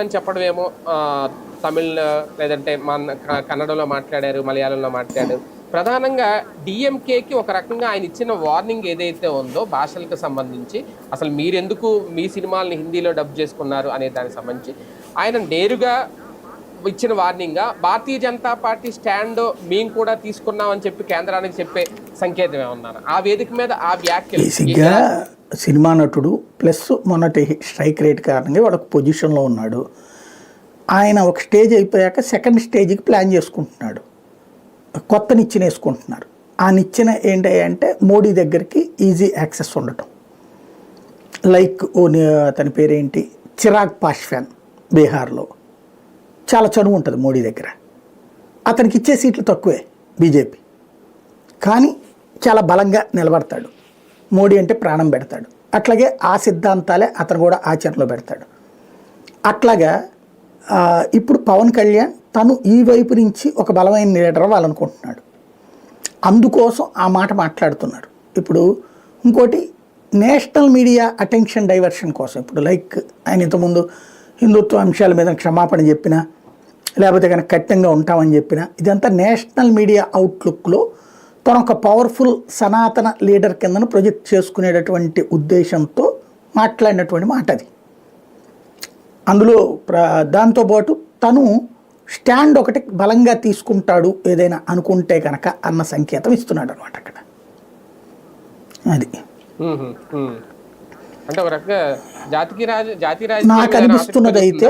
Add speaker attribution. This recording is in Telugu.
Speaker 1: అని చెప్పడమేమో తమిళ్ లేదంటే మన కన్నడలో మాట్లాడారు, మలయాళంలో మాట్లాడారు. ప్రధానంగా డీఎంకేకి ఒక రకంగా ఆయన ఇచ్చిన వార్నింగ్ ఏదైతే ఉందో భాషలకు సంబంధించి, అసలు మీరెందుకు మీ సినిమాల్ని హిందీలో డబ్ చేసుకున్నారు అనే దానికి సంబంధించి ఆయన నేరుగా ఇచ్చిన వార్నింగ్గా భారతీయ జనతా పార్టీ స్టాండ్ మేము కూడా తీసుకున్నామని చెప్పి కేంద్రానికి చెప్పే సంకేతం ఏమన్నారు ఆ వేదిక మీద ఆ వ్యాఖ్యలు?
Speaker 2: సినిమా నటుడు ప్లస్ మొన్నటి స్ట్రైక్ రేట్ కారణంగా వాడు ఒక పొజిషన్లో ఉన్నాడు. ఆయన ఒక స్టేజ్ అయిపోయాక సెకండ్ స్టేజ్కి ప్లాన్ చేసుకుంటున్నాడు. కొత్త నిచ్చెన వేసుకుంటున్నారు. ఆ నిచ్చెన ఏంటి అంటే మోడీ దగ్గరికి ఈజీ యాక్సెస్ ఉండటం. లైక్ అతని పేరేంటి, చిరాగ్ పాస్వాన్ బీహార్లో చాలా చనువు ఉంటుంది మోడీ దగ్గర. అతనికి ఇచ్చే సీట్లు తక్కువే బీజేపీ, కానీ చాలా బలంగా నిలబడతాడు. మోడీ అంటే ప్రాణం పెడతాడు. అట్లాగే ఆ సిద్ధాంతాలే అతను కూడా ఆచరణలో పెడతాడు. అట్లాగా ఇప్పుడు పవన్ కళ్యాణ్ తను ఈ వైపు నుంచి ఒక బలమైన లీడర్ వాళ్ళనుకుంటున్నాడు. అందుకోసం ఆ మాట మాట్లాడుతున్నారు. ఇప్పుడు ఇంకోటి నేషనల్ మీడియా అటెన్షన్ డైవర్షన్ కోసం, ఇప్పుడు లైక్ ఆయన ఇంతకుముందు హిందుత్వ అంశాల మీద క్షమాపణ చెప్పినా, లేకపోతే కనుక కఠినంగా ఉంటామని చెప్పినా, ఇదంతా నేషనల్ మీడియా అవుట్లుక్లో తను ఒక పవర్ఫుల్ సనాతన లీడర్ కిందను ప్రొజెక్ట్ చేసుకునేటటువంటి ఉద్దేశంతో మాట్లాడినటువంటి మాట అది. అందులో దాంతోపాటు తను స్టాండ్ ఒకటి బలంగా తీసుకుంటాడు ఏదైనా అనుకుంటే కనుక అన్న సంకేతం ఇస్తున్నాడు అనమాట అక్కడ. అది
Speaker 1: అంటే ఒక రకంగా జాతి
Speaker 2: నాకు అనిపిస్తున్నది అయితే